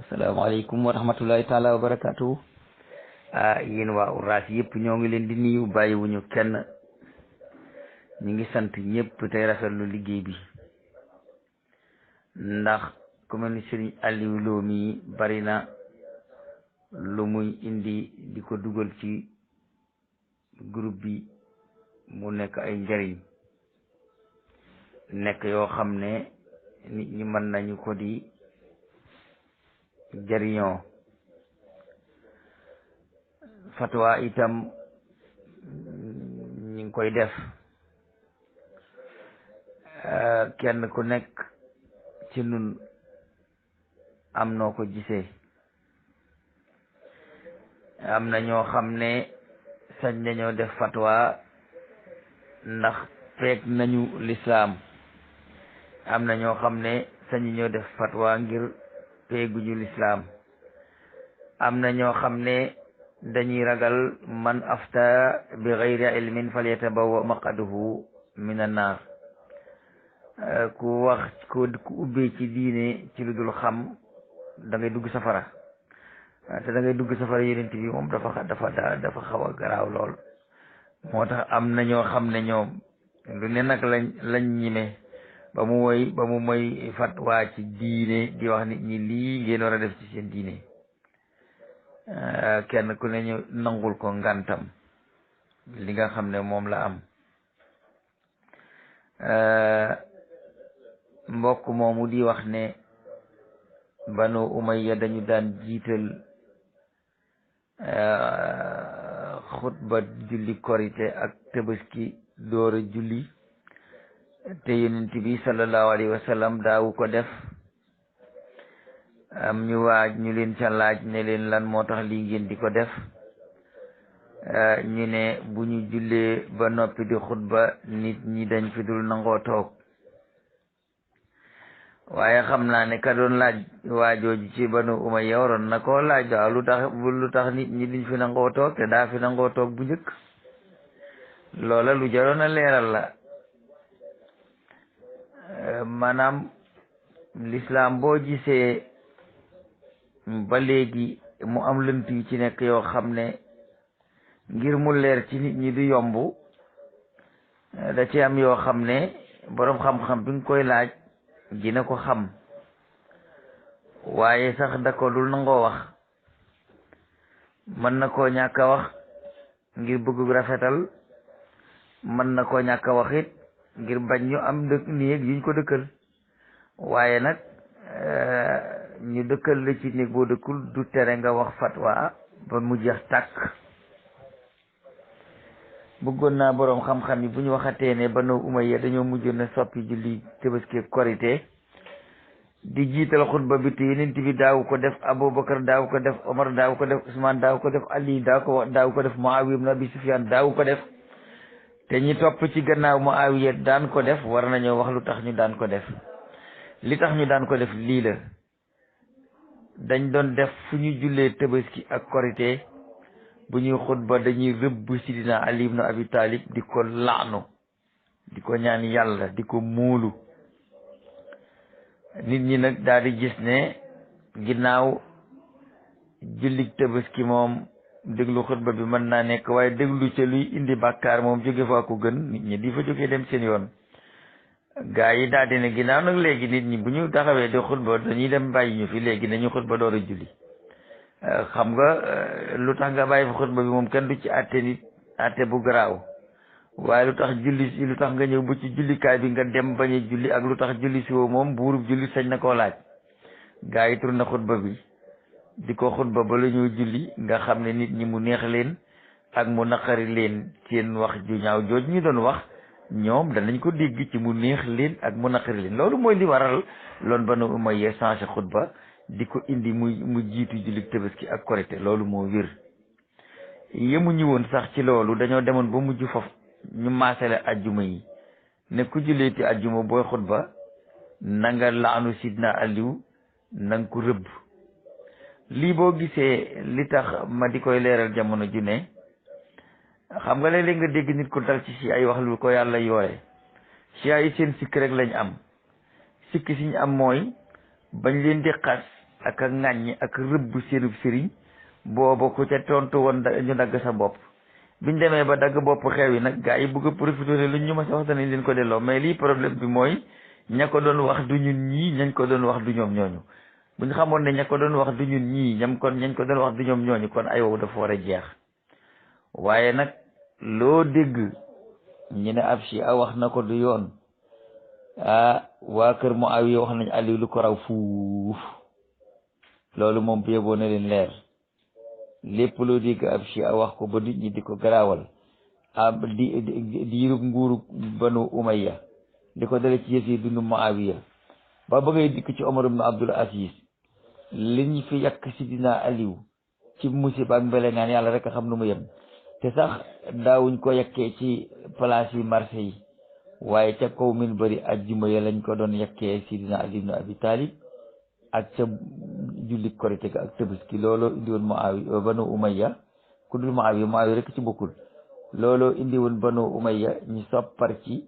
salaamaaleykum wa rahmatullahi taala wa barakaatu. Yéen waa Uras yëpp ñoo ngi leen di nuyu bàyyiwuñu kenn. ñu ngi sant ñëpp tey rafetlu liggéey bi ndax ku mel ni Sëriñ Aliou Lo mi bari na lu muy indi di ko dugal ci groupe bi mu nekk ay njariñ nekk yoo xam ne nit ñi mën nañu ko di jariñoo. fatwa itam ñu ngi koy def kenn ku nekk ci nun am noo ko gisee. am na ñoo xam ne sañ nañoo def fatwa ndax feek nañu lislaam. am na ñoo xam ne sañu ñoo def fatwa ngir peeguñu lislaam. am na ñoo xam ne dañuy ragal man afta bi ghayri ilmin falyatabawwa maq'adahu min an-nar. ku wax ku ubbee ci diine ci lu dul xam da ngay dugg safara. te da ngay dugg safara yonent bi moom dafa xaw a garaaw lool. moo tax am na ñoo xam ne ñoom lu ne nag lañ ñime ba mu moy fatwa ci diine di wax nit ñi lii ngeen war a def ci seen diine. kenn ku ne ñu nangul ko ngantam li nga xam ne moom la am. mbokk moomu di wax ne Banu Umayya dañu daan jiital xutba julli korite ak tabaski doora julli te yonent bi sallallahu alayhi wa sallam daawu ko def. am ñu leen ca laaj ne leen lan moo tax lii ngeen di ko def. ñu ne bu ñu jullee ba noppi di xutba nit ñi dañ fi dul nangoo toog. waaye xam naa ne ka doon laaj waajooju ci Banu Umayya waroon na koo laaj waaw lu tax nit ñi duñ fi nangoo toog te daa fi nangoo toog bu njëkk. loola lu jaroon a leeral la. maanaam l'islam boo gisee ba léegi mu am lënt yu ci nekk yoo xam ne ngir mu leer ci nit ñi du yomb. da ci am yoo xam ne boroom xam-xam bi nga koy laaj dina ko xam waaye sax da ko dul nangoo wax. mën na koo ñàkk a wax ngir bëgg rafetal. mën na koo ñàkk a wax it ngir bañ ñu am néeg yuñ ko dëkkal. waaye nag ñu dëkkal la ci néeg boo dëkkul du tere nga wax fatwa ba mu jeex tàkk. bëggoon naa boroom xam-xam yi bu ñu waxatee ne Banu Umayya dañoo mujjoon na soppi julli Tabaski Korité di jiital xutba bi te Yonent bi daaw ko def, Abubakar daaw ko def, Omar daaw ko def, Usmaan daaw ko def, Ali daaw ko def, Muawiya ibn Abi Sufyaan daaw ko def te ñi topp ci gannaaw Muawiya daan ko def. war nañoo wax lu tax ñu daan ko def. li tax ñu daan ko def lii la. dañ doon def fu ñu jullee Tabaski ak Korité bu ñuy xutba dañuy rëbb Sidina Ali ibn Abi Talib di ko laanu, di ko ñaan yàlla, di ko muulu. nit ñi nag daal di gis ne ginnaaw jullik Tabaski moom déglu xutba bi mën naa nekk waaye déglu ca luy indi bàkkaar moom jóge faa ko gën. nit ñi di fa jógee dem seen yoon. gaa yi daal di ne ginnaaw nag léegi nit ñi bu ñu taxawee di xutba dañuy dem bàyyi ñu fi, léegi nañu xutba door a julli. xam nga lu tax nga bàyyi fa xutba bi moom kenn du ci àtte nit àtte bu garaaw. waaye lu tax nga ñëw bu ci jullikaay bi nga dem bañ a julli ak lu tax julli si woo moom buurub julli sañ na koo laaj. gaa yi tur na xutba bi di ko xutba ba la ñoo julli nga xam ne nit ñi mu neex leen ak mu naqari leen seen wax ju ñaaw jooj ñu doon wax ñoom danañ ko dégg ci mu neex leen ak mu naqari leen. loolu mooy li waral loon Banu Umayya changé xutba di ko indi mu jiitu julli Tabaski ak Korité. loolu moo wér. yemuñu woon sax ci loolu, dañoo demoon ba mujj foofu ñu maasale ajjuma yi ne ku julleeti ajjuma booy xutba na nga laanu Sidna Aliou na nga ko rëbb. lii boo gisee li tax ma di koy leeral jamono ju ne, xam nga léeg-léeg nga dégg nit ko dal ci si ay wax lu ko yàlla yoore. si ay seen sikk rek lañ am. sikk si ñu am mooy bañ leen di xas ak a ŋàññ ak rëbb seenub sëriñ booba ku ca tontu woon ñu dagg sa bopp. biñ demee ba dagg bopp xew yi nag gaa yi bëgg a profité ne luñ ñu ma sa wax danañ leen ko delloo, mais lii problème bi mooy ña ko doon wax du ñun ñii, ñañ ko doon wax du ñoom ñooñu. buñ xamoon ne ña ko doon wax du ñun ñii ñam kon ñañ ko doon wax du ñoom ñooñu kon ay wow dafa war a jeex. waaye nag loo dégg ñu ne ab si a wax na ko du yoon, waa kër Muawiya wax nañ Aliou lu ko raw fuuf. loolu moom bu yeboo na leen leer. lépp loo dégg ab si a wax ko ba nit ñi di ko garaawal di yërub nguuru banu Umayya di ko dale ci Yasiid ibnu Muawiya ba ngay dikk ci Omar ibnu Abdul Aziz liñ fi yàq Sidina Aliou ci musiba ak mbelengaan yàlla rek a xam nu mu yem. te sax daawuñ ko yàkkee ci place yi marché yi, waaye ca kaw min bari ajjuma ya lañ ko doon yàkkee Sidina Ali ibnu Abi Talib ak ca julli korite ak Tabaski. looloo indi woon Muawiya banu Umayya ku dul Muawiya rek ci bokkul. looloo indi woon banu Umayya ñu soppar ci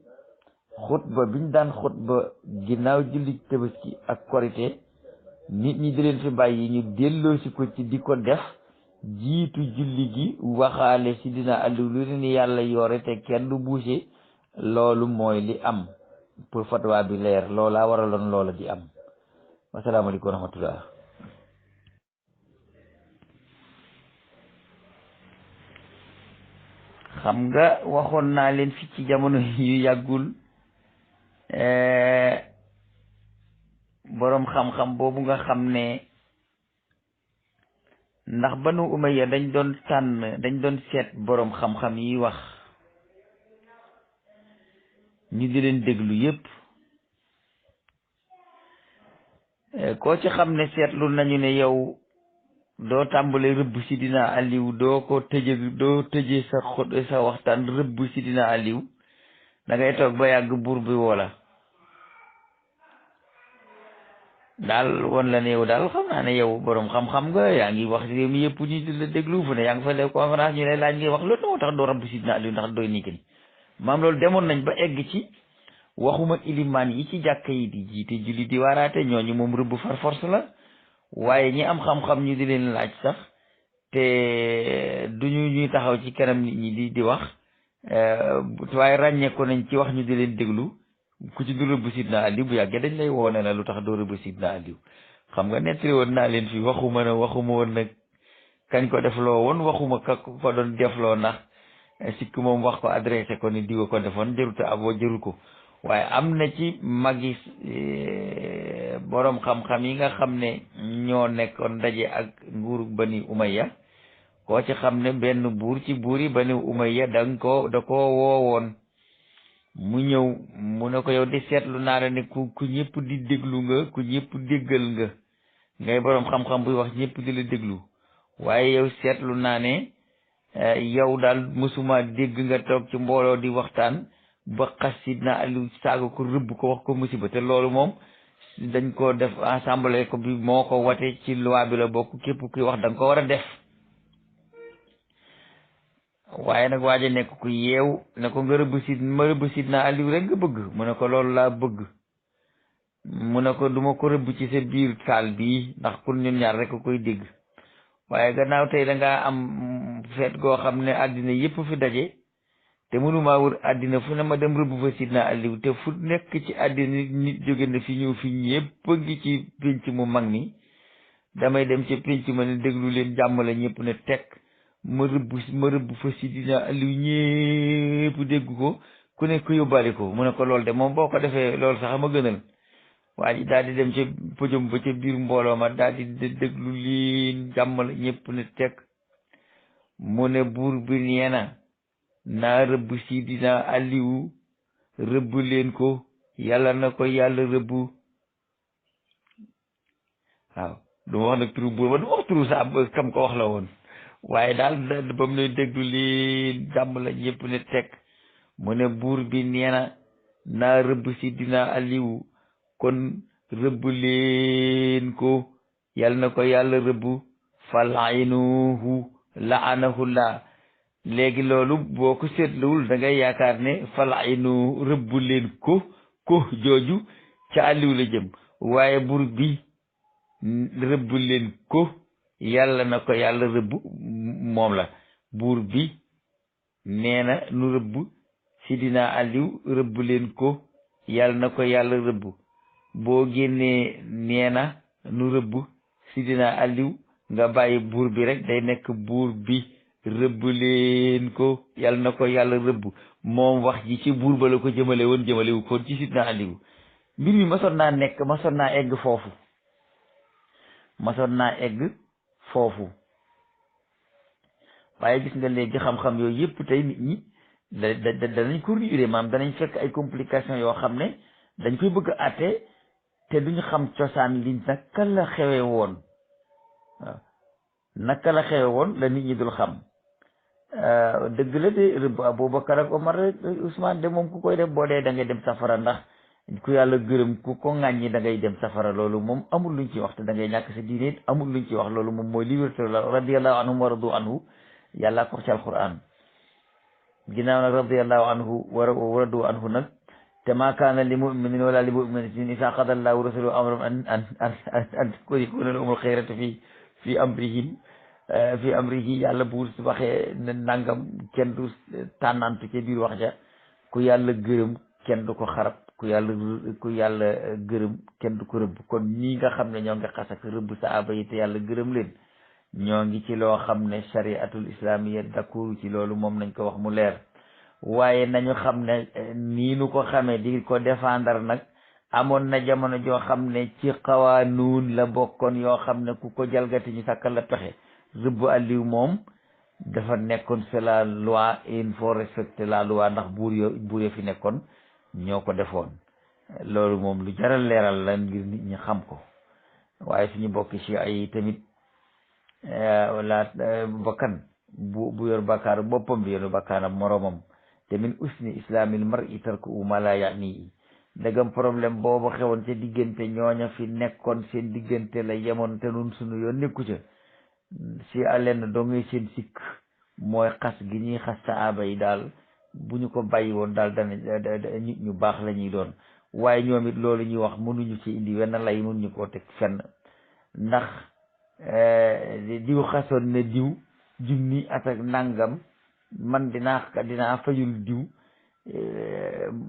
xutba biñ daan xutba ginnaaw julli Tabaski ak korite nit ñi di leen fi bàyyi ñu delloosi ko ci di ko def jiitu julli gi waxaale Sidina Aliou lu leen yàlla yoore te kenn du buuse. loolu mooy li am pour fatwa bi leer, loolaa waraloon loola di am. wasalaamaaleykum wa rahmatullah. xam nga waxoon naa leen fi ci jamono yu yàggul boroom xam-xam boobu nga xam ne ndax banu Umayya dañ doon seet boroom xam-xam yi wax ñu di leen déglu yépp. koo ci xam ne seetlu nañu ne yow doo tàmbale rëbb Sidina Aliou doo tëje sa waxtaan rëbb Sidina Aliou da ngay toog ba yàgg buur bi woola daal won la ne yow daal xam naa ne yow boroom xam-xam nga yaa ngi wax réew mi yëpp ñu di la déglu fu ne yaa ngi fa def conférence ñu lay laaj ngay wax loolu moo tax doo rëbb Sidina Aliou ndax doy nii ni maam loolu demoon nañ ba egg ci waxuma ilimaan yi ci jàkka yi di jiite julli di waaraate ñooñu moom rëbb far force la, waaye ñi am xam-xam ñu di leen laaj sax te duñu ñuy taxaw ci kanam nit ñi di wax waaye ràññeeku nañ ci wax ñu di leen déglu. ku ci du rëbb Sidina Aliou bu yàggee dañ lay woone la lu tax doo rëbb Sidina Aliou. xam nga nettali woon naa leen fi waxuma woon nag kañ ko defloo woon, waxuma ka ko doon defloo ndax sikk moom wax ko adressé ko ni diwa ko defoon jëruta aboo jëru ko. waaye am na ci magi boroom xam-xam yi nga xam ne ñoo nekkoon ndaje ak nguuru Bani Umayya, koo ci xam ne benn buur ci buuri Bani Umayya da ko woowoon mu ñëw mu ne ko yow di seetlu naa la ne ku ñëpp di déglu nga, ku ñëpp déggal nga, ngay boroom xam-xam buy wax ñëpp di la déglu, waaye yow seetlu naa ne yow daal mësuma dégg nga toog ci mbooloo di waxtaan ba xas Sidina Aliou saaga ko rëbb ko wax ko musiba. te loolu moom dañ ko def assemblée ko bi moo ko wate ci loi bi la bokk, képp kuy wax da nga ko war a def. waaye nag waaja nekk ku yeew ne ko nga rëbb Sidina Aliou rek nga bëgg, mu ne ko loolu laa bëgg, mu ne ko duma ko rëbb ci sa biir saal bii ndax pour ñun ñaar rek koy dégg, waaye gannaaw tey da ngaa am feet goo xam ne àddina yépp fi daje te mënumaa wër àddina fu ne ma dem rëbb fa Sidina Aliou, te fu nekk ci àddina nit jóge na fi ñëw fi ñëpp a ngi ci pénc mu mag mi, damay dem ci pénc ma ne déglu leen jàmm la ñëpp ne tekk ma rëbb fa Sidina Aliou ñëpp dégg ko ku nekk yóbbaale ko. mu ne ko loolu de moom boo ko defee loolu sax ma gënal. waa ji daal di dem ca pëjom ba ca biir mbooloo ma daal di déglu leen jàmm la ñëpp ne tekk mu ne buur bi nee na naa rëbb Sidina Aliou rëbb leen ko, yàlla na ko yàlla rëbb. waaw du ma wax nag turu buur ba du ma wax turu sa kam ko wax la woon, waaye daal ba mu ne déglu leen jàmm la ñëpp ne tekk mu ne buur bi nee na naa rëbb Sidina Aliou kon rëbb leen ko, yàlla na ko yàlla rëbb. falainuhu laanahullah. léegi loolu boo ko seetluwul da ngay yaakaar ne falainu rëbb leen ko jooju ca Aliou la jëm, waaye buur bi rëbb leen ko yàlla na ko yàlla rëbb moom la buur bi nee na nu rëbb sidina Aliou rëbb leen ko yàlla na ko yàlla rëbb boo génnee nee na nu rëbb sidina Aliou nga bàyyi buur bi rek day nekk buur bi rëbb leen ko yàlla na ko yàlla rëbb moom wax ji ci buur ba la ko jëmale woon jëmalewu kon ci sidina Aliou mbir mi masoon naa egg foofu waaye gis nga léegi xam-xam yooyu yëpp tey nit ñi danañ ko réeré maam danañ fekk ay complications yoo xam ne dañ koy bëgg a àtte te duñu xam cosaan li naka la xewe woon waaw naka la xewe woon la nit ñi dul xam dëgg la de rëbb Aboubacar ak Omar Ousmane de moom ku koy def boo dee da ngay dem safara ndax ku yàlla gërëm ku ko ŋàññi da ngay dem safara loolu moom amul luñ ci wax te da ngay ñàkk sa diine amul luñ ci wax loolu moom mooy liberté la radiyallahu anhum wa radu anhu yàlla ko ci alquran ginnaaw nag radiyallahu anhu wa radu anhu nag te ma kaana li muminin wala li muminatin isa qada allahu rasuluhu amran an yakuna lahumul xayratu fi amrihi yàlla bu waxee ne nangam kenn du tànnantu ca biir wax ja ku yàlla gërëm kenn du ko xarab ku yàlla gërëm kenn du ko rëbb kon ñii nga xam ne ñoo ngi xas ak rëbb saaba yi te yàlla gërëm leen ñoo ngi ci loo xam ne shariatul islamiyya d'accord ci loolu moom nañ ko wax mu leer waaye nañu xam ne nii nu ko xamee di ko défendre nag amoon na jamono joo xam ne ci xawaanuun la bokkoon yoo xam ne ku ko jalgati ñu sàkkal la pexe rëbb Aliou moom dafa nekkoon c'est la loi et il faut respecter la loi ndax buur yo fi nekkoon ñoo ko defoon loolu moom lu jaral leeral la ngir nit ñi xam ko waaye suñu bokki ci ay tamit wala bakkan bu yor bakkaaru boppam bi yor bakkaaram moroomam te min usni islamil mar'i tarku ma la ya'ni dagam problème boobu xewoon ca diggante ñooña fi nekkoon seen diggante la yemoon te nun suñu yoon nekku ca si àlleen doo ngay seen sikk mooy xas gi ñuy xas saaba yi daal bu ñu ko bàyyi woon daal dana nit ñu baax la ñuy doon waaye ñoom it loolu ñuy wax mënuñu ci indi wenn lay mënuñu koo teg fenn ndax diw xasoon ne diw junni at ak nangam man dinaa fayul diw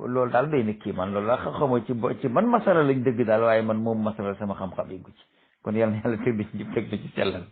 loolu daal day nekk kii man loolu la xamoo ci man masala lañ dëgg daal waaye man moom masala sama xam-xam yëggu ci kon yàlla na yàlla teg na ci sellal